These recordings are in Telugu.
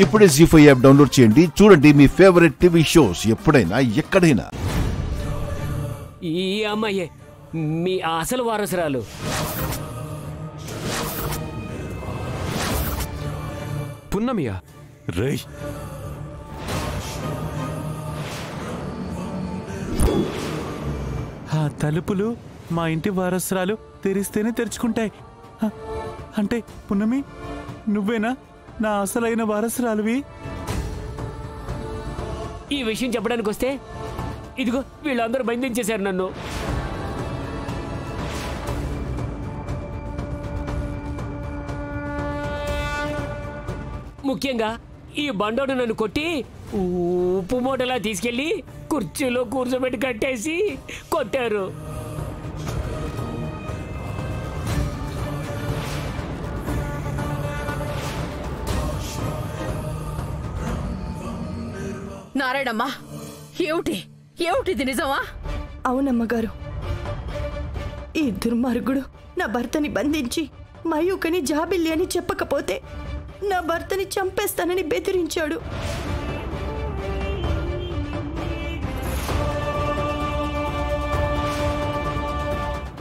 ఇప్పుడే జీ5 యాప్ డౌన్లోడ్ చేయండి. చూడండి మీ ఫేవరెట్ టీవీ షోస్ ఎప్పుడైనా ఎక్కడైనా. ఈ అమ్మాయే మీ అసలు వారసురాలు. పున్నమియా? రేయ్, ఆ తలుపులు మా ఇంటి వారసురాలు తెరిస్తేనే తెరుచుకుంటాయి. అంటే పున్నమి, నువ్వేనా నా అసలైన వారసురాలువి? ఈ విషయం చెప్పడానికి వస్తే ఇదిగో వీళ్ళందరూ బంధించేశారు నన్ను. ముఖ్యంగా ఈ బండోడు నన్ను కొట్టి ఉప్పు మూటలా తీసుకెళ్లి కుర్చీలో కూర్చోబెట్టి కట్టేసి కొట్టారు. నారాయణమ్మా, ఏమిటిది నిజమా? అవునమ్మగారు, ఈ దుర్మార్గుడు నా భర్తని బంధించి మయూకని జాబిల్లి అని చెప్పకపోతే నా భర్తని చంపేస్తానని బెదిరించాడు.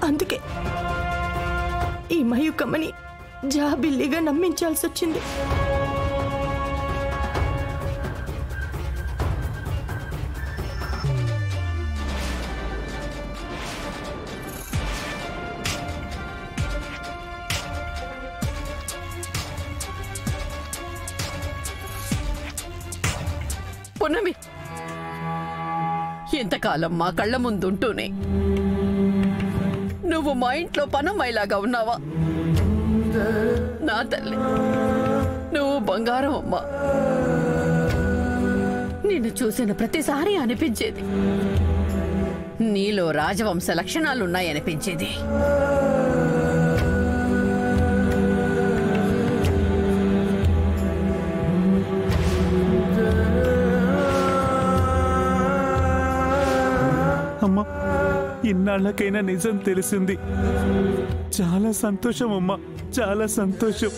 అందుకే ఈ మయూకమ్మని జాబిల్లిగా నమ్మించాల్సి వచ్చింది. పున్నమి, ఇంతకాలం మా కళ్ళ ముందుంటూనే నువ్వు మా ఇంట్లో పనమ్మాయిలాగా ఉన్నావా? నా తల్లి, నువ్వు బంగారం అమ్మా. నిన్ను చూసిన ప్రతిసారి అనిపించేది నీలో రాజవంశ లక్షణాలున్నాయనిపించేది. అమ్మా, ఇన్నాళ్ళకైనా నిజం తెలిసింది. చాలా సంతోషం అమ్మా, చాలా సంతోషం.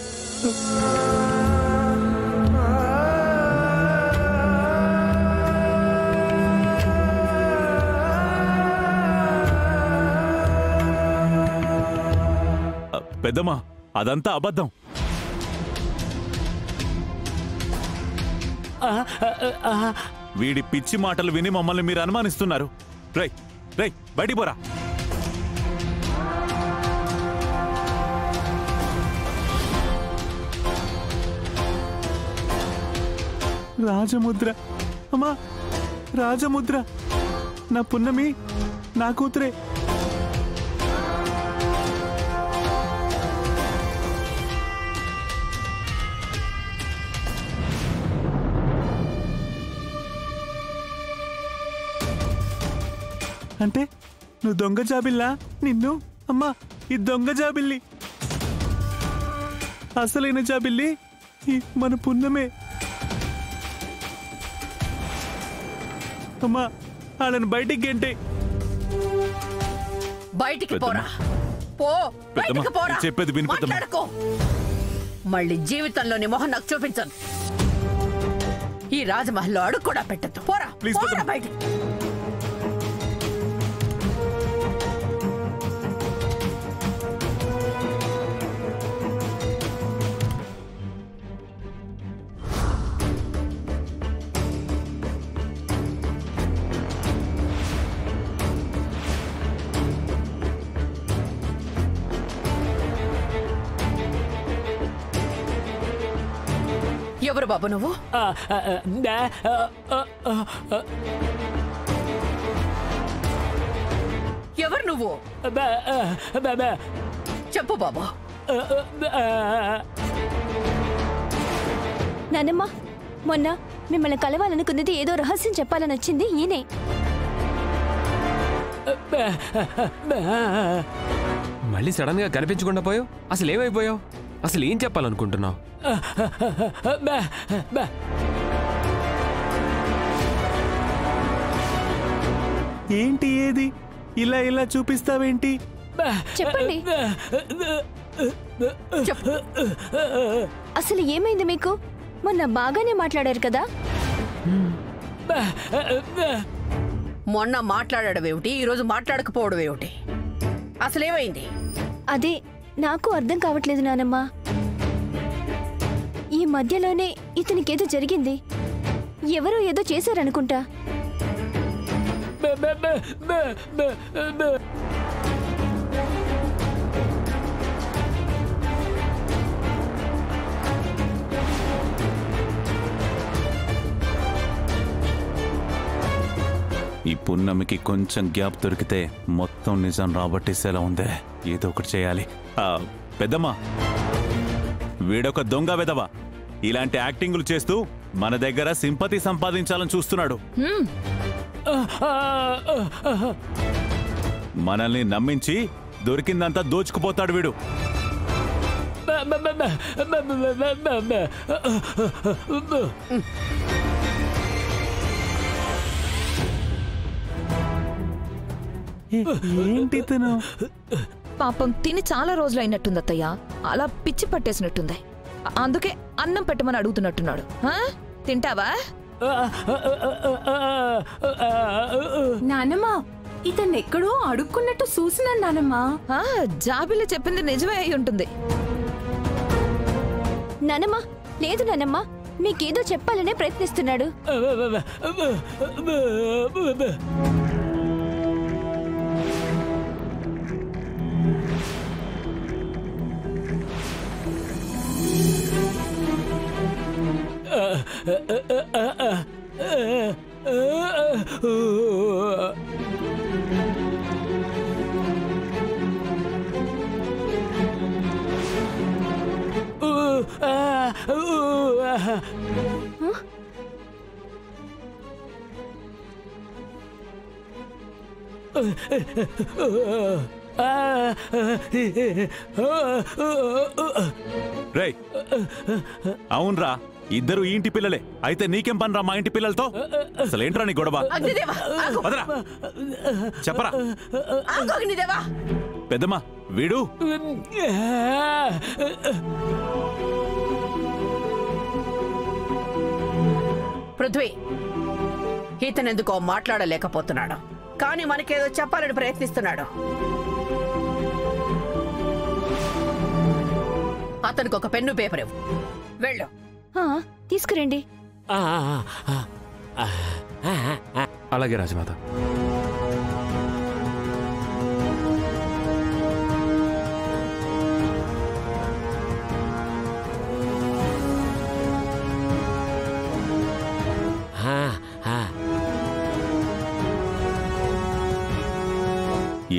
పెద్దమ్మా, అదంతా అబద్ధం. వీడి పిచ్చి మాటలు విని మమ్మల్ని మీరు అనుమానిస్తున్నారు. రై రై, బయటికి పోరా. రాజముద్ర అమ్మా, రాజముద్ర. నా పున్నమి నా కూతురే. అంటే నువ్వు దొంగ జాబిల్లా? నిన్ను అమ్మా, ఈ దొంగ జాబిల్లి. అసలైన జాబిల్లి ఈ మన పున్నమే. అమ్మా, ఆడను బయటికి గంటే. బయటికి పోరా, పో, బయటికి పోరా. చెప్పేది విను పెద్దమ్మ. మాట్లాడుకో. మళ్ళీ జీవితంలోని మొహం నాకు చూపించను. ఈ రాజమహల్లో అడుగు కూడా పెట్టద్దు. పోరా, ప్లీజ్ పోరా బయటికి. ఎవరు బాబు నువ్వు? ఎవరు నువ్వు? చెప్పు బాబు. నానమ్మ, మొన్న మిమ్మల్ని కలవాలనుకున్నది ఏదో రహస్యం చెప్పాలని వచ్చింది ఈయనే. మళ్ళీ సడన్ గా కనిపించకుండా పోయావు. అసలు ఏమైపోయావు? అసలు ఏం చెప్పాలనుకుంటున్నావు? ఏంటి ఏది ఇలా ఇలా చూపిస్తావేంటి? చెప్పండి, అసలు ఏమైంది మీకు? మొన్న బాగానే మాట్లాడారు కదా. మొన్న మాట్లాడడం ఏమిటి, ఈరోజు మాట్లాడకపోవడం ఏమిటి? అసలేమైంది? అదే నాకు అర్థం కావట్లేదు నానమ్మ. ఈ మధ్యలోనే ఇతనికేదో జరిగింది. ఎవరో ఏదో చేశారనుకుంటా. ఈ పున్నమికి కొంచెం గ్యాప్ దొరికితే మొత్తం నిజం రాబట్టేసేలా ఉందే. ఏదో ఒకటి చేయాలి. పెద్దమ్మా, వీడొక దొంగ వెదవ. ఇలాంటి యాక్టింగులు చేస్తూ మన దగ్గర సింపతి సంపాదించాలని చూస్తున్నాడు. మనల్ని నమ్మించి దొరికిందంతా దోచుకుపోతాడు వీడు. ఏంటి తను? పాపం తిని చాలా రోజులు అయినట్టుంది అత్తయ్య. అలా పిచ్చి పట్టేసినట్టుంది. అందుకే అన్నం పెట్టమని అడుగుతున్నట్టున్నాడు. తింటావా? నానమ్మా, ఇతన్ని ఎక్కడో అడుక్కున్నట్టు చూసినాను నానమ్మా. జాబిల్లి చెప్పింది నిజమే అయి ఉంటుంది. నానమ్మ, లేదు నానమ్మ, మీకేదో చెప్పాలనే ప్రయత్నిస్తున్నాడు. రేయ్, అవునరా, ఇద్దరు ఈ ఇంటి పిల్లలే. అయితే నీకేం పనిరా మా ఇంటి పిల్లలతో? అసలేంట్రా నీ గొడవ? చెప్పరా పెద్దమ్మా. వీడు పృథ్వీ, ఇతనెందుకో మాట్లాడలేకపోతున్నాడు, కానీ మనకేదో చెప్పాలని ప్రయత్నిస్తున్నాడు. అతనికి ఒక పెన్ను పేపర్ ఇవ్వు. వెళ్ళు. తీసుకురండి. అలాగే రాజమాత.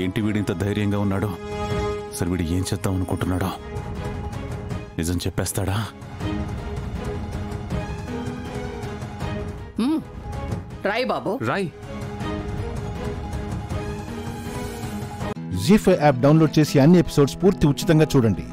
ఏంటి వీడింత ధైర్యంగా ఉన్నాడు? అసలు వీడు ఏం చేద్దాం అనుకుంటున్నాడో? నిజం చెప్పేస్తాడా? రాయ్ బాబు, రాయ్. జీ5 యాప్ డౌన్లోడ్ చేసి అన్ని ఎపిసోడ్స్ పూర్తి ఉచితంగా చూడండి.